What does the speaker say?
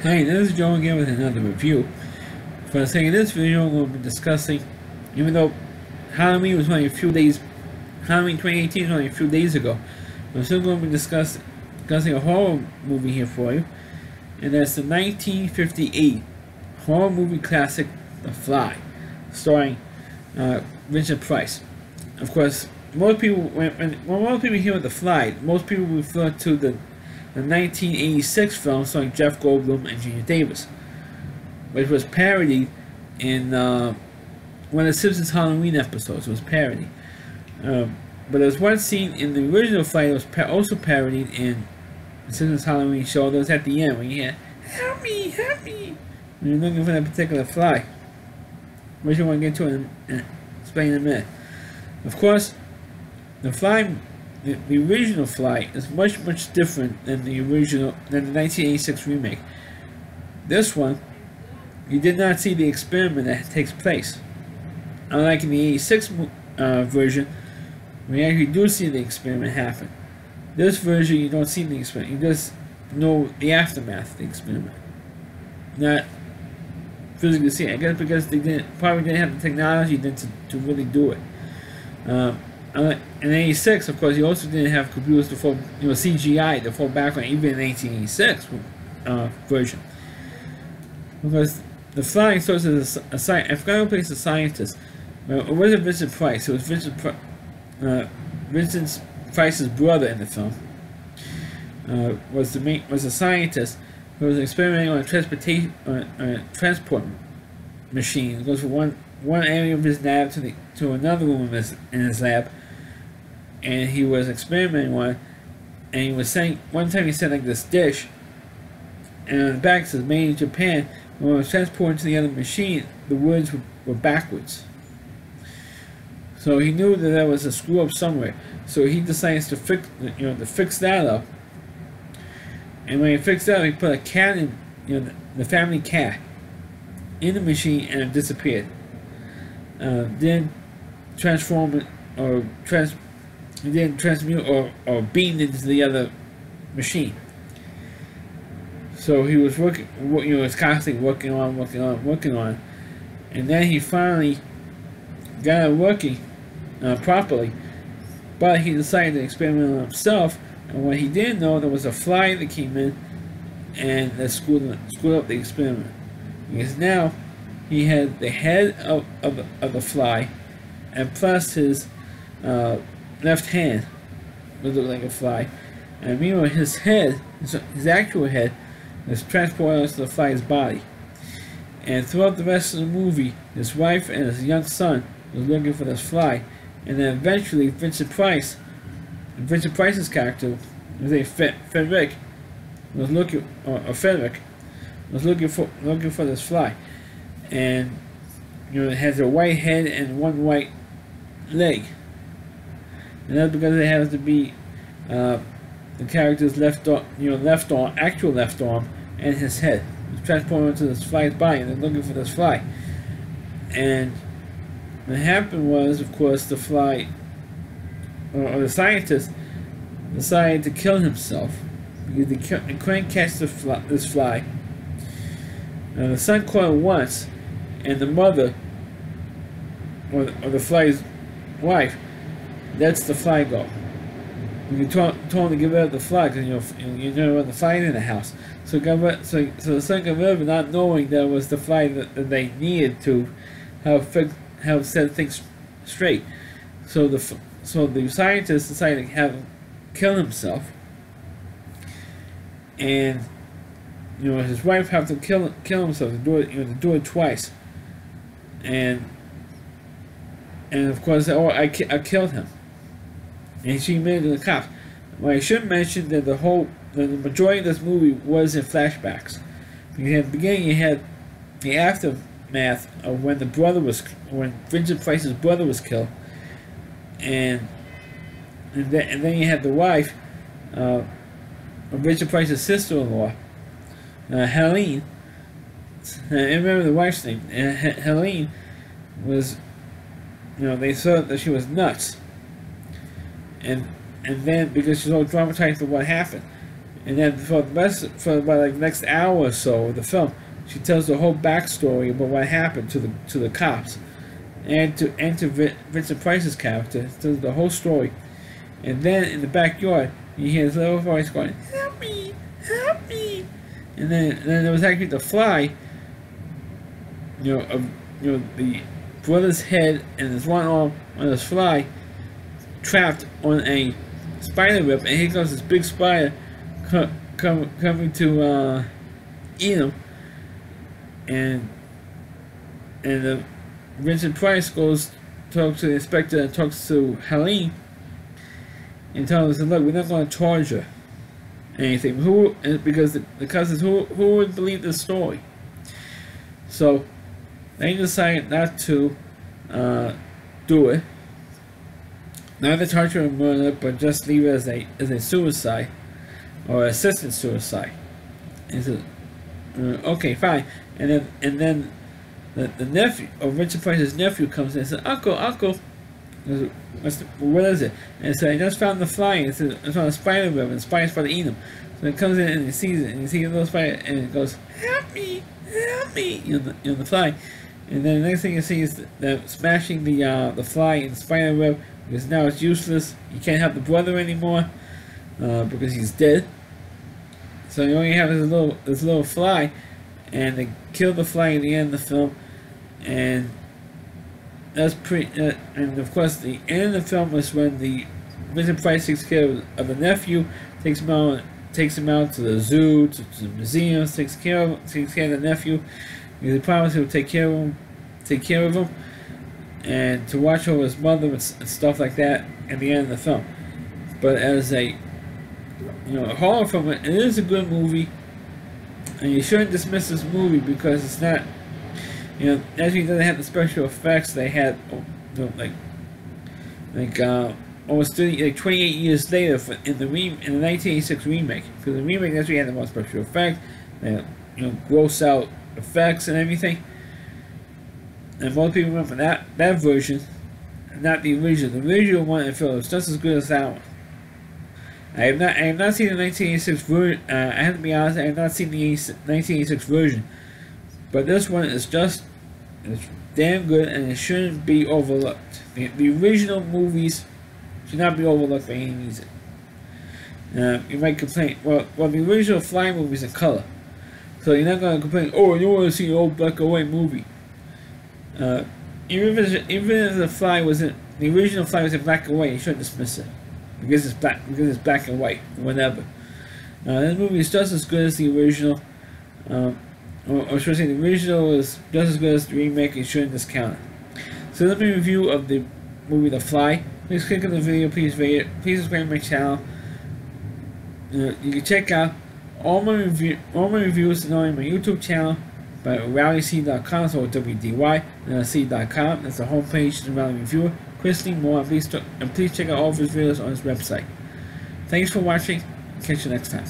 Hi, this is Joe again with another review. For the sake of this video, we'll be discussing, even though Halloween was only a few days, Halloween 2018 was only a few days ago, we're still going to be discussing a horror movie here for you, and that's the 1958 horror movie classic, The Fly, starring Vincent Price. Of course, most people, when most people hear of The Fly, most people refer to the 1986 film starring Jeff Goldblum and Gina Davis, which was parodied in one of the Simpsons Halloween episodes. It was parodied. But there's one scene in the original Fly that was also parodied in the Simpsons Halloween show that was at the end when you hear, "Help me, help me," when you're looking for that particular fly. Which I want to get to and explain in a minute. Of course, the Fly, the original Fly, is much different than the 1986 remake. This one, you did not see the experiment that takes place. Unlike in the 86 version, we actually do see the experiment happen. This version, you don't see the experiment. You just know the aftermath of the experiment. Not physically see it. I guess because they probably didn't have the technology then to really do it. In 86, of course, you also didn't have computers to full, CGI, the full background, even in the 1986 version. Because the Fly starts as a scientist. I forgot who plays the scientist. It wasn't Vincent Price. It was Vincent Price's brother in the film. Was a scientist who was experimenting on a transport machine. It goes from one area of his lab to another room in his lab, and he was experimenting on it, and he was saying, one time he said like this dish, and on the back it says made in Japan. When it was transported to the other machine, the words were backwards. So he knew that there was a screw up somewhere. So he decides to fix that up. And when he fixed that up, he put a cat in, the family cat, in the machine, and it disappeared. Then transform it, or then transmute or beam into the other machine. So he was was constantly working on, and then he finally got it working properly. But he decided to experiment on himself, and what he didn't know, there was a fly that came in and that screwed up the experiment. Because now he had the head of the fly, and plus his left hand would look like a fly, and meanwhile his head, his actual head, was transported onto the fly's body. And throughout the rest of the movie, his wife and his young son was looking for this fly, and then eventually Vincent Price's character, Frederick, was looking for this fly, and it has a white head and one white leg, and that's because it has to be the character's actual left arm, and his head. It's transported into this fly's body, and they're looking for this fly. And what happened was, of course, the fly, or the scientist, decided to kill himself because he couldn't catch this fly. The son caught it once, and the mother, or the fly's wife, lets the fly go. You told him to get rid of the fly because you don't want the fly in the house. So the son got rid of it, not knowing that it was the fly that they needed to have set things straight. So the scientist decided to have him kill himself, and his wife had to kill himself to do it twice, and of course, I killed him. And she admitted to the cops. Well, I should mention that the majority of this movie was in flashbacks. Because at the beginning you had the aftermath of when Vincent Price's brother was killed, and then you had the wife of Vincent Price's sister-in-law, Helene. I remember the wife's name. Helene was, they thought that she was nuts. And then, because she's all traumatized with what happened, And then for about like the next hour or so of the film, she tells the whole backstory about what happened to the cops, and to Vincent Price's character, tells the whole story. And then in the backyard, you hear this little voice going, "Help me, help me!" And then there was actually the fly, the brother's head and his one arm on this fly, trapped on a spider web, and here comes this big spider coming to eat him. And Vincent Price talks to the inspector and talks to Helene and tells him, "Look, we're not going to charge her anything." Because the cousins, who would believe this story? So they decided not to do it. Not to charge her with murder, but just leave it as a suicide or assisted suicide. And so, okay, fine. And then the nephew, or Vincent Price's nephew, comes in and says, Uncle, what is it? And so I just found the fly, and it's on a spider web, and the spider's about to eat him. So it comes in and he sees it, and he sees a little spider, and it goes, help me, the fly. And then the next thing you see is them smashing the fly in the spider web, because now it's useless. You can't help the brother anymore, because he's dead. So you only have this little fly, and they kill the fly at the end of the film, and that's and of course the end of the film is when the Vincent Price takes care of the nephew, takes him out to the zoo, to the museums, takes care of the nephew, because he promised he would take care of him, and to watch over his mother and stuff like that at the end of the film. But as a horror film, it is a good movie. And you shouldn't dismiss this movie because it's not, actually doesn't have the special effects they had, almost 28 years later in the 1986 remake. Because the remake actually had the most special effects, gross out effects and everything. And most people remember that version, not the original. The original one I feel is just as good as that one. I have not seen the 1986 version. I have to be honest, I have not seen the 1986 version. But this one is damn good, and it shouldn't be overlooked. The original movies should not be overlooked by any reason. You might complain, well, the original Fly movie's in color, so you're not going to complain, oh, you want to see an old black and white movie. Even if the Fly was in, the original Fly was in black and white, you shouldn't dismiss it. Because it's black and white, whatever. This movie is just as good as the original, or should I say, the original is just as good as the remake. You shouldn't discount it. So let me review of the movie The Fly. Please click on the video. Please rate it. Please subscribe to my channel. You can check out all my reviews on my YouTube channel by RowdyC.com, so WDY.C.com. That's the homepage of the Rowdy Reviewer. Christine Moore, and please check out all of his videos on his website. Thanks for watching. Catch you next time.